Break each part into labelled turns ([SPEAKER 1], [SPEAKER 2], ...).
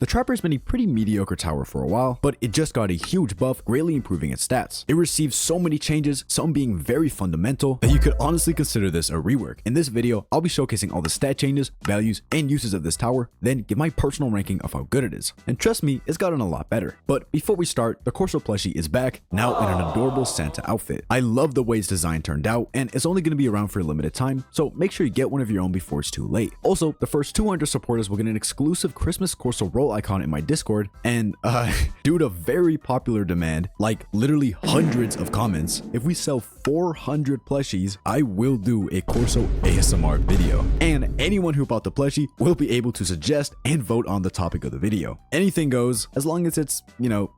[SPEAKER 1] The Trapper's been a pretty mediocre tower for a while, but it just got a huge buff, greatly improving its stats. It received so many changes, some being very fundamental, that you could honestly consider this a rework. In this video, I'll be showcasing all the stat changes, values, and uses of this tower, then give my personal ranking of how good it is. And trust me, it's gotten a lot better. But before we start, the Corso plushie is back, now in an adorable Santa outfit. I love the way its design turned out, and it's only going to be around for a limited time, so make sure you get one of your own before it's too late. Also, the first 200 supporters will get an exclusive Christmas Corso roll icon in my Discord, and due to very popular demand, like literally hundreds of comments, if we sell 400 plushies, I will do a Corso ASMR video. And anyone who bought the plushie will be able to suggest and vote on the topic of the video. Anything goes, as long as it's,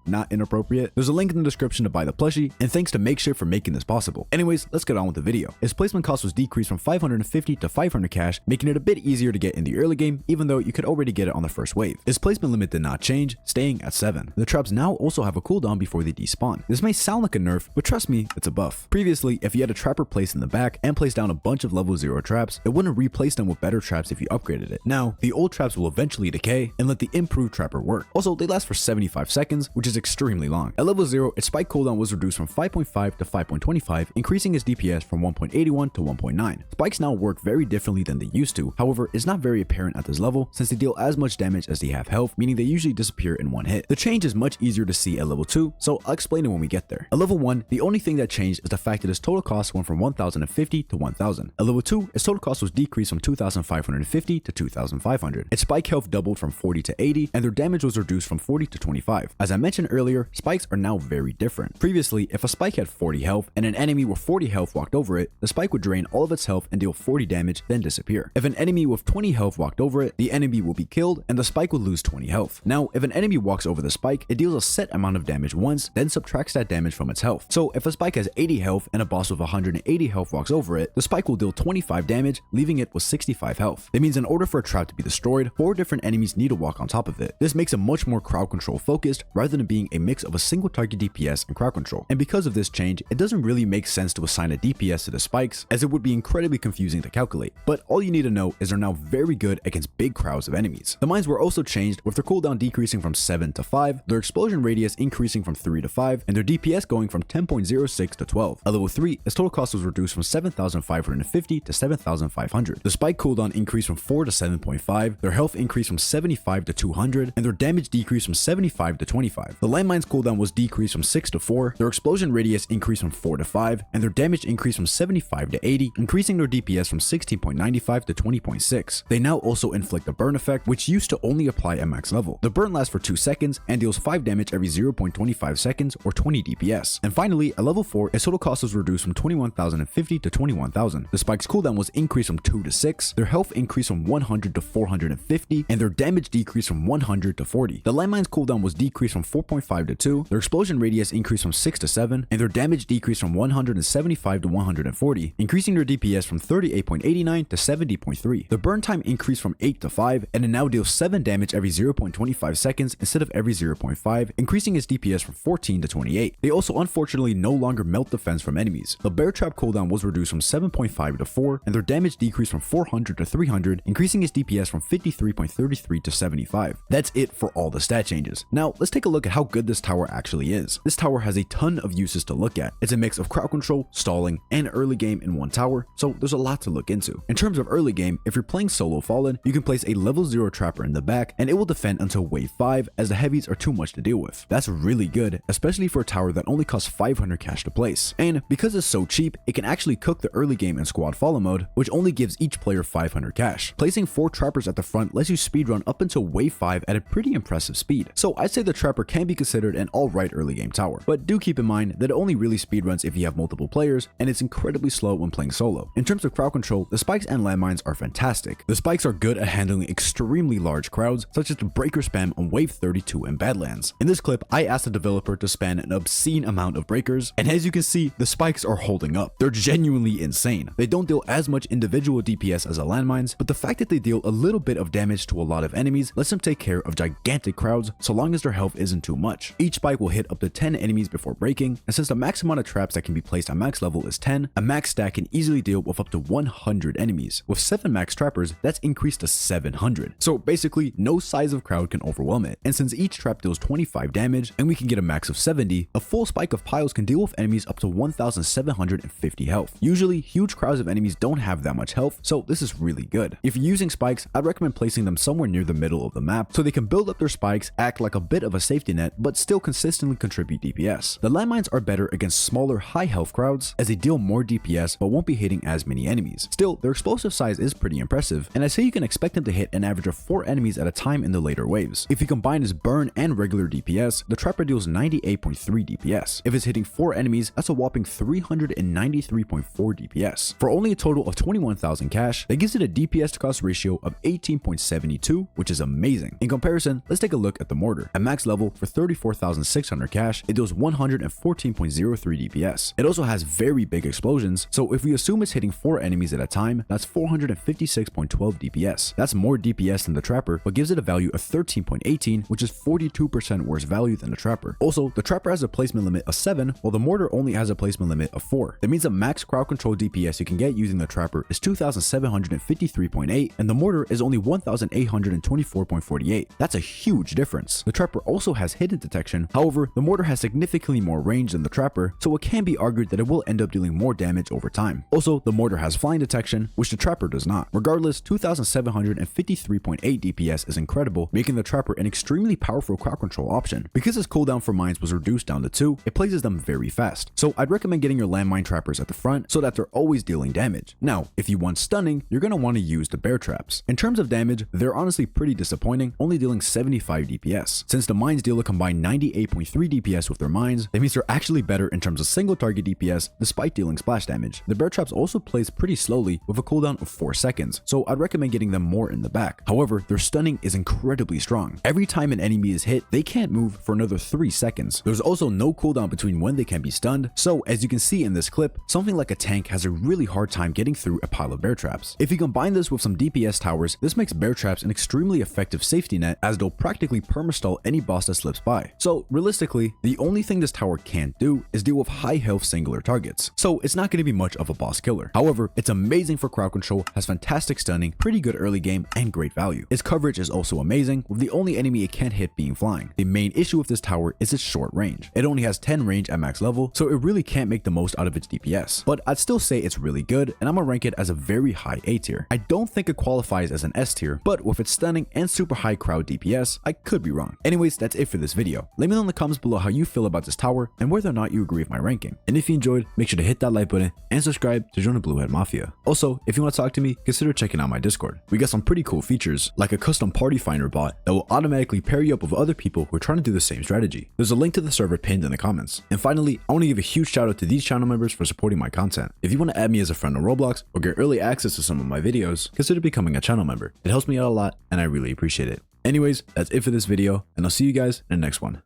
[SPEAKER 1] not inappropriate. There's a link in the description to buy the plushie, and thanks to Makeshift for making this possible. Anyways, let's get on with the video. Its placement cost was decreased from 550 to 500 cash, making it a bit easier to get in the early game, even though you could already get it on the first wave. Its placement limit did not change, staying at 7. The traps now also have a cooldown before they despawn. This may sound like a nerf, but trust me, it's a buff. Previously, if you had a trapper placed in the back and placed down a bunch of level 0 traps, it wouldn't replace them with better traps if you upgraded it. Now, the old traps will eventually decay and let the improved trapper work. Also, they last for 75 seconds, which is extremely long. At level 0, its spike cooldown was reduced from 5.5 to 5.25, increasing its DPS from 1.81 to 1.9. Spikes now work very differently than they used to, however, it's not very apparent at this level since they deal as much damage as they have health, meaning they usually disappear in one hit. The change is much easier to see at level 2, so I'll explain it when we get there. At level 1, the only thing that changed is the fact that its total cost went from 1,050 to 1,000. At level 2, its total cost was decreased from 2,550 to 2,500. Its spike health doubled from 40 to 80, and their damage was reduced from 40 to 25. As I mentioned earlier, spikes are now very different. Previously, if a spike had 40 health and an enemy with 40 health walked over it, the spike would drain all of its health and deal 40 damage, then disappear. If an enemy with 20 health walked over it, the enemy will be killed and the spike would lose 20 health. Now, if an enemy walks over the spike, it deals a set amount of damage once, then subtracts that damage from its health. So if a spike has 80 health and a boss with 180 health walks over it, the spike will deal 25 damage, leaving it with 65 health. That means in order for a trap to be destroyed, 4 different enemies need to walk on top of it. This makes it much more crowd control focused rather than being a mix of a single target DPS and crowd control. And because of this change, it doesn't really make sense to assign a DPS to the spikes, as it would be incredibly confusing to calculate. But all you need to know is they're now very good against big crowds of enemies. The mines were also changed, with their cooldown decreasing from 7 to 5, their explosion radius increasing from 3 to 5, and their DPS going from 10.06 to 12. At level 3, its total cost was reduced from 7,550 to 7,500. The spike cooldown increased from 4 to 7.5, their health increased from 75 to 200, and their damage decreased from 75 to 25. The landmines cooldown was decreased from 6 to 4, their explosion radius increased from 4 to 5, and their damage increased from 75 to 80, increasing their DPS from 16.95 to 20.6. They now also inflict a burn effect, which used to only apply at max level. The burn lasts for 2 seconds and deals 5 damage every 0.25 seconds or 20 DPS. And finally, at level 4, its total cost was reduced from 21,050 to 21,000. The spike's cooldown was increased from 2 to 6, their health increased from 100 to 450, and their damage decreased from 100 to 40. The landmine's cooldown was decreased from 4.5 to 2, their explosion radius increased from 6 to 7, and their damage decreased from 175 to 140, increasing their DPS from 38.89 to 70.3. The burn time increased from 8 to 5, and it now deals 7 damage every 0.25 seconds instead of every 0.5, increasing its DPS from 14 to 28. They also unfortunately no longer melt defense from enemies. The bear trap cooldown was reduced from 7.5 to 4, and their damage decreased from 400 to 300, increasing its DPS from 53.33 to 75. That's it for all the stat changes. Now, let's take a look at how good this tower actually is. This tower has a ton of uses to look at. It's a mix of crowd control, stalling, and early game in one tower, so there's a lot to look into. In terms of early game, if you're playing solo Fallen, you can place a level 0 trapper in the back, and it will defend until wave 5, as the heavies are too much to deal with. That's really good, especially for a tower that only costs 500 cash to place. And because it's so cheap, it can actually cook the early game in squad Fallen mode, which only gives each player 500 cash. Placing 4 trappers at the front lets you speedrun up until wave 5 at a pretty impressive speed. So I'd say the trapper can be considered an alright early game tower, but do keep in mind that it only really speedruns if you have multiple players, and it's incredibly slow when playing solo. In terms of crowd control, the spikes and landmines are fantastic. The spikes are good at handling extremely large crowds, such as the breaker spam on wave 32 in Badlands. In this clip, I asked the developer to spam an obscene amount of breakers, and as you can see, the spikes are holding up. They're genuinely insane. They don't deal as much individual DPS as the landmines, but the fact that they deal a little bit of damage to a lot of enemies lets them take care of gigantic crowds so long as their health isn't too much. Each spike will hit up to 10 enemies before breaking, and since the max amount of traps that can be placed at max level is 10, a max stack can easily deal with up to 100 enemies. With 7 max trappers, that's increased to 700. So basically, no size size of crowd can overwhelm it, and since each trap deals 25 damage and we can get a max of 70, a full spike of piles can deal with enemies up to 1750 health. Usually, huge crowds of enemies don't have that much health, so this is really good. If you're using spikes, I'd recommend placing them somewhere near the middle of the map so they can build up their spikes, act like a bit of a safety net, but still consistently contribute DPS. The landmines are better against smaller, high health crowds as they deal more DPS but won't be hitting as many enemies. Still, their explosive size is pretty impressive, and I say you can expect them to hit an average of 4 enemies at a time in the later waves. If you combine his burn and regular DPS, the trapper deals 98.3 DPS. If it's hitting 4 enemies, that's a whopping 393.4 DPS. For only a total of 21,000 cash, that gives it a DPS to cost ratio of 18.72, which is amazing. In comparison, let's take a look at the mortar. At max level, for 34,600 cash, it deals 114.03 DPS. It also has very big explosions, so if we assume it's hitting 4 enemies at a time, that's 456.12 DPS. That's more DPS than the trapper, but gives it a value of 13.18, which is 42% worse value than the trapper. Also, the trapper has a placement limit of 7, while the mortar only has a placement limit of 4. That means the max crowd control DPS you can get using the trapper is 2,753.8, and the mortar is only 1,824.48. That's a huge difference. The trapper also has hidden detection, however, the mortar has significantly more range than the trapper, so it can be argued that it will end up dealing more damage over time. Also, the mortar has flying detection, which the trapper does not. Regardless, 2,753.8 DPS is incredible, making the trapper an extremely powerful crowd control option. Because its cooldown for mines was reduced down to 2, it places them very fast. So I'd recommend getting your landmine trappers at the front so that they're always dealing damage. Now, if you want stunning, you're going to want to use the bear traps. In terms of damage, they're honestly pretty disappointing, only dealing 75 DPS. Since the mines deal a combined 98.3 DPS with their mines, that means they're actually better in terms of single target DPS despite dealing splash damage. The bear traps also plays pretty slowly with a cooldown of 4 seconds, so I'd recommend getting them more in the back. However, their stunning is incredibly strong. Every time an enemy is hit, they can't move for another 3 seconds. There's also no cooldown between when they can be stunned, so as you can see in this clip, something like a tank has a really hard time getting through a pile of bear traps. If you combine this with some DPS towers, this makes bear traps an extremely effective safety net as they'll practically permastall any boss that slips by. So realistically, the only thing this tower can't do is deal with high health singular targets, so it's not going to be much of a boss killer. However, it's amazing for crowd control, has fantastic stunning, pretty good early game, and great value. Its coverage is also amazing, with the only enemy it can't hit being flying. The main issue with this tower is its short range. It only has 10 range at max level, so it really can't make the most out of its DPS. But I'd still say it's really good, and I'm gonna rank it as a very high A tier. I don't think it qualifies as an S tier, but with its stunning and super high crowd DPS, I could be wrong. Anyways, that's it for this video. Let me know in the comments below how you feel about this tower and whether or not you agree with my ranking. And if you enjoyed, make sure to hit that like button and subscribe to join the Blue Head Mafia. Also, if you want to talk to me, consider checking out my Discord. We got some pretty cool features, like a custom party finder bot that will automatically pair you up with other people who are trying to do the same strategy. There's a link to the server pinned in the comments. And finally, I want to give a huge shout out to these channel members for supporting my content. If you want to add me as a friend on Roblox or get early access to some of my videos, consider becoming a channel member. It helps me out a lot and I really appreciate it. Anyways, that's it for this video, and I'll see you guys in the next one.